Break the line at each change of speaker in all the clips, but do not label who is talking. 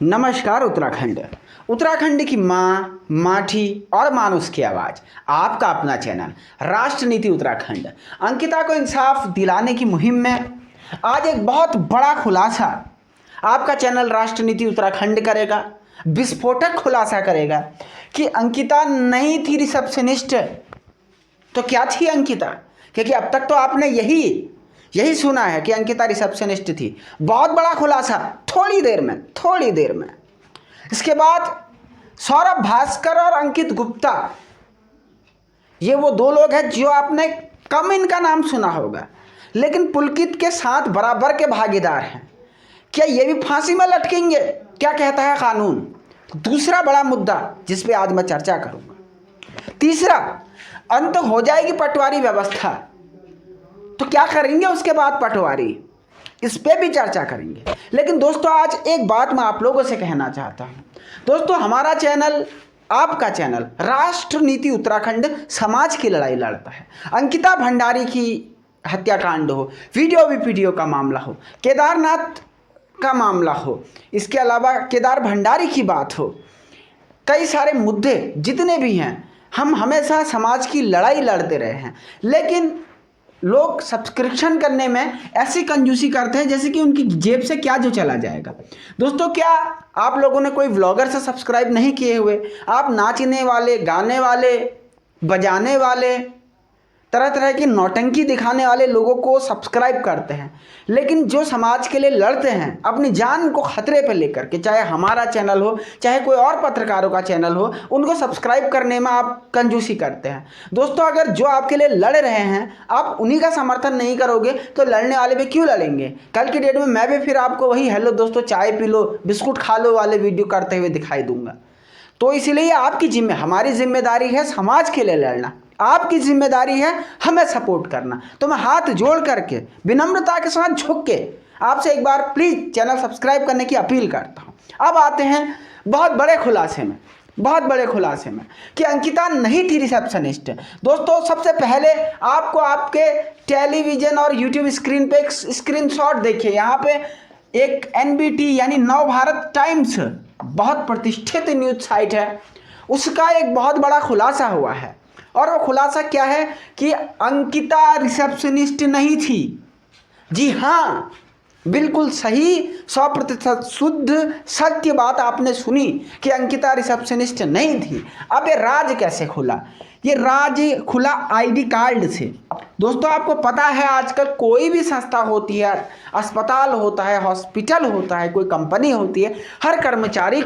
नमस्कार उत्तराखंड। उत्तराखंड की माँ, माठी और मानुस की आवाज़, आपका अपना चैनल राष्ट्र नीति उत्तराखंड अंकिता को इंसाफ दिलाने की मुहिम में आज एक बहुत बड़ा खुलासा आपका चैनल राष्ट्र नीति उत्तराखंड करेगा। विस्फोटक खुलासा करेगा कि अंकिता नहीं थी रिसेप्शनिस्ट, तो क्या थी अंकिता? क्योंकि अब तक तो आपने यही सुना है कि अंकिता रिसेप्शनिस्ट थी। बहुत बड़ा खुलासा थोड़ी देर में। इसके बाद सौरभ भास्कर और अंकित गुप्ता, ये वो दो लोग हैं जो आपने कम इनका नाम सुना होगा, लेकिन पुलकित के साथ बराबर के भागीदार हैं। क्या ये भी फांसी में लटकेंगे? क्या कहता है कानून? दूसरा बड़ा मुद्दा जिस पे आज मैं चर्चा करूंगा। तीसरा, अंत हो जाएगी पटवारी व्यवस्था, तो क्या करेंगे उसके बाद पटवारी, इस पे भी चर्चा करेंगे। लेकिन दोस्तों, आज एक बात मैं आप लोगों से कहना चाहता हूं। दोस्तों, हमारा चैनल, आपका चैनल राष्ट्र नीति उत्तराखंड समाज की लड़ाई लड़ता है। अंकिता भंडारी की हत्याकांड हो, वीडियो का मामला हो, केदारनाथ का मामला हो, इसके अलावा केदार भंडारी की बात हो, कई सारे मुद्दे जितने भी हैं, हम हमेशा समाज की लड़ाई लड़ते रहे हैं। लेकिन लोग सब्सक्रिप्शन करने में ऐसी कंजूसी करते हैं जैसे कि उनकी जेब से क्या जो चला जाएगा। दोस्तों, क्या आप लोगों ने कोई व्लॉगर से सब्सक्राइब नहीं किए हुए? आप नाचने वाले, गाने वाले, बजाने वाले, तरह तरह की नौटंकी दिखाने वाले लोगों को सब्सक्राइब करते हैं, लेकिन जो समाज के लिए लड़ते हैं अपनी जान को खतरे पर लेकर के, चाहे हमारा चैनल हो चाहे कोई और पत्रकारों का चैनल हो, उनको सब्सक्राइब करने में आप कंजूसी करते हैं। दोस्तों, अगर जो आपके लिए लड़ रहे हैं आप उन्हीं का समर्थन नहीं करोगे तो लड़ने वाले भी क्यों लड़ेंगे? कल की डेट में मैं भी फिर आपको वही हेलो दोस्तों चाय पी लो, बिस्कुट खा लो वाले वीडियो करते हुए दिखाई दूंगा। तो इसलिए आपकी हमारी जिम्मेदारी है समाज के लिए लड़ना, आपकी जिम्मेदारी है हमें सपोर्ट करना। तो मैं हाथ जोड़ करके विनम्रता के साथ झुक के आपसे एक बार प्लीज चैनल सब्सक्राइब करने की अपील करता हूं। अब आते हैं बहुत बड़े खुलासे में कि अंकिता नहीं थी रिसेप्शनिस्ट। दोस्तों, सबसे पहले आपको आपके टेलीविजन और यूट्यूब स्क्रीन पे एक स्क्रीनशॉट देखिए। यहाँ पे एक NBT यानी नव भारत टाइम्स, बहुत प्रतिष्ठित न्यूज साइट है, उसका एक बहुत बड़ा खुलासा हुआ है। और वो खुलासा क्या है कि अंकिता रिसेप्शनिस्ट नहीं थी। जी हाँ, बिल्कुल सही, 100% शुद्ध सत्य बात आपने सुनी कि अंकिता रिसेप्शनिस्ट नहीं थी। अब ये राज कैसे खुला? ये राज खुला ID कार्ड से। दोस्तों, आपको पता है आजकल कोई भी संस्था होती है, अस्पताल होता है, हॉस्पिटल होता है, कोई कंपनी होती है, हर कर्मचारी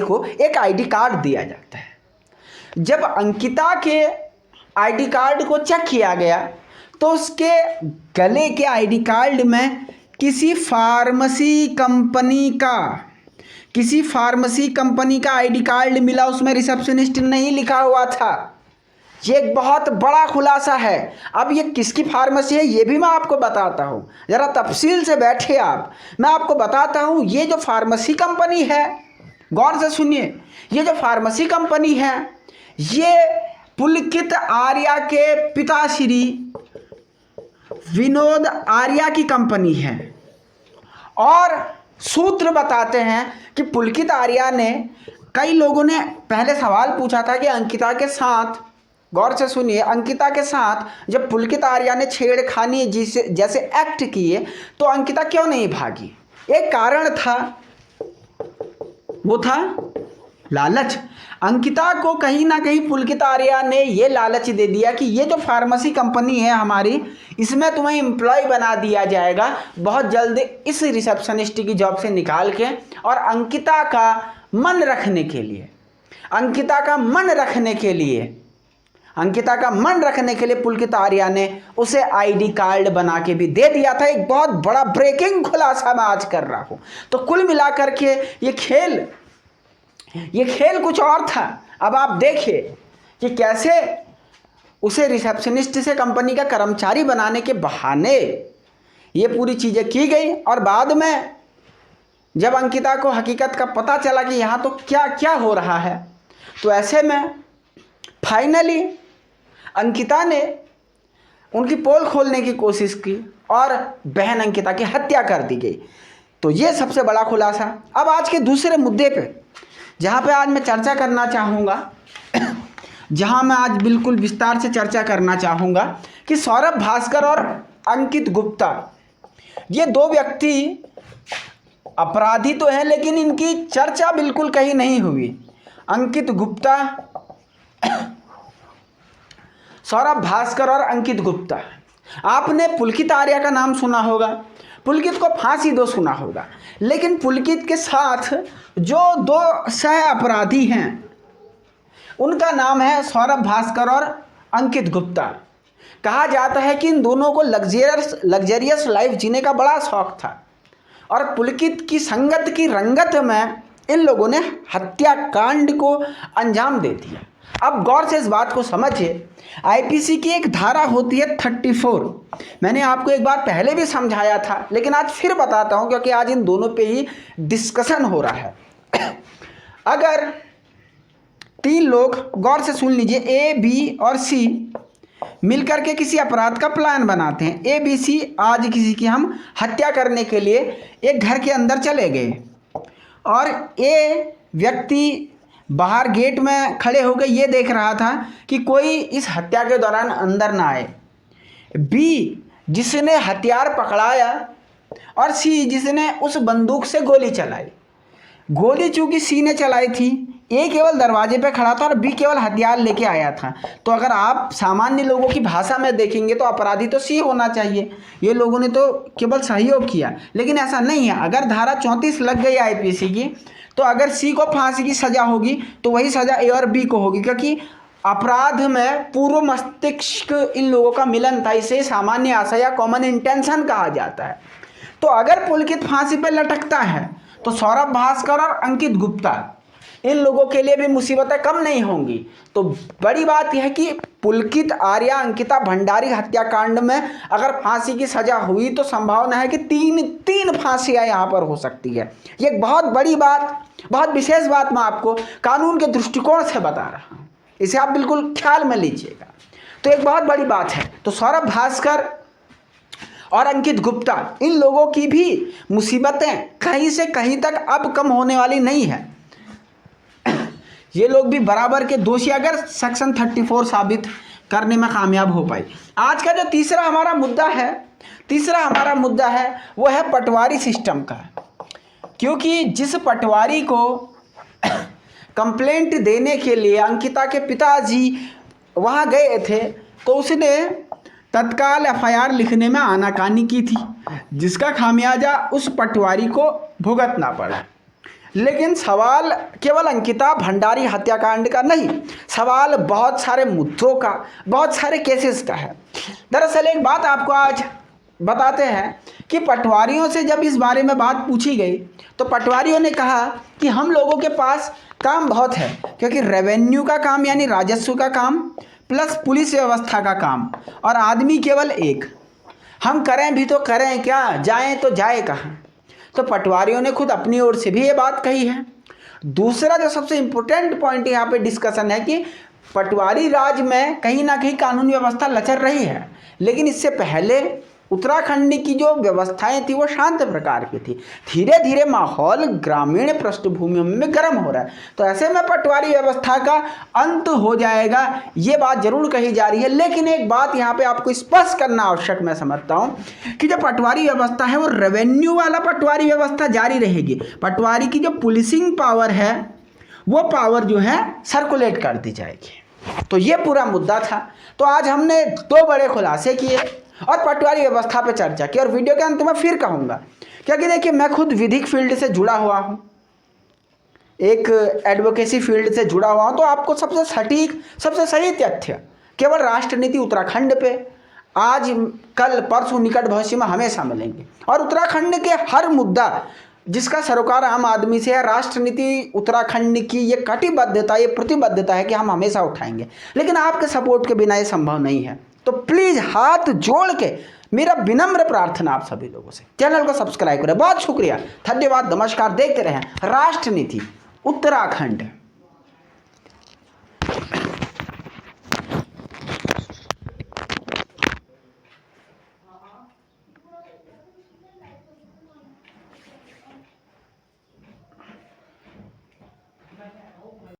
को एक ID कार्ड दिया जाता है। जब अंकिता के ID कार्ड को चेक किया गया तो उसके गले के ID कार्ड में किसी फार्मेसी कंपनी का ID कार्ड मिला, उसमें रिसेप्शनिस्ट नहीं लिखा हुआ था। ये एक बहुत बड़ा खुलासा है। अब ये किसकी फार्मेसी है ये भी मैं आपको बताता हूँ, ज़रा तफसील से बैठिए आप, मैं आपको बताता हूँ। ये जो फार्मेसी कंपनी है, गौर से सुनिए, ये जो फार्मेसी कंपनी है ये पुलकित आर्या के पिताश्री विनोद आर्या की कंपनी है। और सूत्र बताते हैं कि पुलकित आर्या ने, कई लोगों ने पहले सवाल पूछा था कि अंकिता के साथ, गौर से सुनिए, अंकिता के साथ जब पुलकित आर्या ने छेड़खानी जैसे एक्ट किए तो अंकिता क्यों नहीं भागी? एक कारण था, वो था लालच। अंकिता को कहीं ना कहीं पुलकित आर्या ने ये लालच दे दिया कि ये जो फार्मेसी कंपनी है हमारी, इसमें तुम्हें एम्प्लॉय बना दिया जाएगा बहुत जल्द इस रिसेप्शनिस्ट की जॉब से निकाल के। और अंकिता का मन रखने के लिए पुलकित आर्या ने उसे ID कार्ड बना के भी दे दिया था। एक बहुत बड़ा ब्रेकिंग खुलासा मैं आज कर रहा हूँ। तो कुल मिलाकर के ये खेल कुछ और था। अब आप देखिए कि कैसे उसे रिसेप्शनिस्ट से कंपनी का कर्मचारी बनाने के बहाने ये पूरी चीज़ें की गई। और बाद में जब अंकिता को हकीकत का पता चला कि यहाँ तो क्या क्या हो रहा है, तो ऐसे में फाइनली अंकिता ने उनकी पोल खोलने की कोशिश की और बहन अंकिता की हत्या कर दी गई। तो ये सबसे बड़ा खुलासा। अब आज के दूसरे मुद्दे पे जहाँ पे आज मैं चर्चा करना चाहूँगा, जहाँ मैं आज बिल्कुल विस्तार से चर्चा करना चाहूँगा कि सौरभ भास्कर और अंकित गुप्ता, ये दो व्यक्ति अपराधी तो हैं लेकिन इनकी चर्चा बिल्कुल कहीं नहीं हुई। अंकित गुप्ता, सौरभ भास्कर और अंकित गुप्ता। आपने पुलकित आर्या का नाम सुना होगा, पुलकित को फांसी दो सुना होगा, लेकिन पुलकित के साथ जो दो सह अपराधी हैं उनका नाम है सौरभ भास्कर और अंकित गुप्ता। कहा जाता है कि इन दोनों को लग्जरियस लाइफ जीने का बड़ा शौक था और पुलकित की संगत की रंगत में इन लोगों ने हत्याकांड को अंजाम दे दिया। अब गौर से इस बात को समझिए, आईपीसी की एक धारा होती है 34। मैंने आपको एक बार पहले भी समझाया था लेकिन आज फिर बताता हूं क्योंकि आज इन दोनों पे ही डिस्कशन हो रहा है। अगर तीन लोग, गौर से सुन लीजिए, ए, बी और सी मिलकर के किसी अपराध का प्लान बनाते हैं। ए, बी, सी आज किसी की हम हत्या करने के लिए एक घर के अंदर चले गए और ए व्यक्ति बाहर गेट में खड़े हो गए, ये देख रहा था कि कोई इस हत्या के दौरान अंदर ना आए। बी जिसने हथियार पकड़ाया और सी जिसने उस बंदूक से गोली चलाई। गोली चूंकि सी ने चलाई थी, ए केवल दरवाजे पे खड़ा था और बी केवल हथियार लेके आया था। तो अगर आप सामान्य लोगों की भाषा में देखेंगे तो अपराधी तो सी होना चाहिए, ये लोगों ने तो केवल सहयोग किया, लेकिन ऐसा नहीं है। अगर धारा 34 लग गई आईपीसी की तो अगर सी को फांसी की सजा होगी तो वही सजा ए और बी को होगी, क्योंकि अपराध में पूर्व मस्तिष्क इन लोगों का मिलन था। इसे सामान्य आशय या कॉमन इंटेंशन कहा जाता है। तो अगर पुलकित फांसी पर लटकता है तो सौरभ भास्कर और अंकित गुप्ता, इन लोगों के लिए भी मुसीबतें कम नहीं होंगी। तो बड़ी बात यह है कि पुलकित आर्या अंकिता भंडारी हत्याकांड में अगर फांसी की सजा हुई तो संभावना है कि तीन फांसियां यहाँ पर हो सकती है। ये एक बहुत बड़ी बात, बहुत विशेष बात मैं आपको कानून के दृष्टिकोण से बता रहा हूँ, इसे आप बिल्कुल ख्याल में लीजिएगा। तो एक बहुत बड़ी बात है। तो सौरभ भास्कर और अंकित गुप्ता, इन लोगों की भी मुसीबतें कहीं से कहीं तक अब कम होने वाली नहीं है। ये लोग भी बराबर के दोषी अगर सेक्शन 34 साबित करने में कामयाब हो पाए। आज का जो तीसरा हमारा मुद्दा है वो है पटवारी सिस्टम का, क्योंकि जिस पटवारी को कंप्लेंट देने के लिए अंकिता के पिताजी वहाँ गए थे तो उसने तत्काल एफआईआर लिखने में आनाकानी की थी, जिसका खामियाजा उस पटवारी को भुगतना पड़ा। लेकिन सवाल केवल अंकिता भंडारी हत्याकांड का नहीं, सवाल बहुत सारे मुद्दों का, बहुत सारे केसेस का है। दरअसल एक बात आपको आज बताते हैं कि पटवारियों से जब इस बारे में बात पूछी गई तो पटवारियों ने कहा कि हम लोगों के पास काम बहुत है, क्योंकि रेवेन्यू का काम यानी राजस्व का काम प्लस पुलिस व्यवस्था का काम, और आदमी केवल एक। हम करें भी तो करें क्या, जाएं तो जाए कहाँ। तो पटवारियों ने खुद अपनी ओर से भी ये बात कही है। दूसरा जो सबसे इम्पोर्टेंट पॉइंट यहाँ पे डिस्कशन है कि पटवारी राज में कहीं ना कहीं कानून व्यवस्था लचर रही है, लेकिन इससे पहले उत्तराखंड की जो व्यवस्थाएं थी वो शांत प्रकार की थी। धीरे धीरे माहौल ग्रामीण पृष्ठभूमि में गर्म हो रहा है, तो ऐसे में पटवारी व्यवस्था का अंत हो जाएगा, ये बात जरूर कही जा रही है। लेकिन एक बात यहाँ पे आपको स्पष्ट करना आवश्यक मैं समझता हूँ कि जो पटवारी व्यवस्था है वो रेवेन्यू वाला पटवारी व्यवस्था जारी रहेगी। पटवारी की जो पुलिसिंग पावर है वो पावर जो है सर्कुलेट कर दी जाएगी। तो ये पूरा मुद्दा था। तो आज हमने दो बड़े खुलासे किए और पटवारी व्यवस्था पे चर्चा की, और वीडियो के अंत में फिर कहूँगा, क्योंकि देखिए मैं खुद विधिक फील्ड से जुड़ा हुआ हूँ, एक एडवोकेसी फील्ड से जुड़ा हुआ हूँ, तो आपको सबसे सटीक, सबसे सही तथ्य केवल राष्ट्रनीति उत्तराखंड पे आज, कल, परसों, निकट भविष्य में हमेशा मिलेंगे। और उत्तराखंड के हर मुद्दा जिसका सरोकार आम आदमी से है, राष्ट्रनीति उत्तराखंड की ये कटिबद्धता, ये प्रतिबद्धता है कि हम हमेशा उठाएंगे। लेकिन आपके सपोर्ट के बिना ये संभव नहीं है। तो प्लीज़ हाथ जोड़ के मेरा विनम्र प्रार्थना आप सभी लोगों से, चैनल को सब्सक्राइब करें। बहुत शुक्रिया, धन्यवाद, नमस्कार। देखते रहें राष्ट्रनीति उत्तराखंड।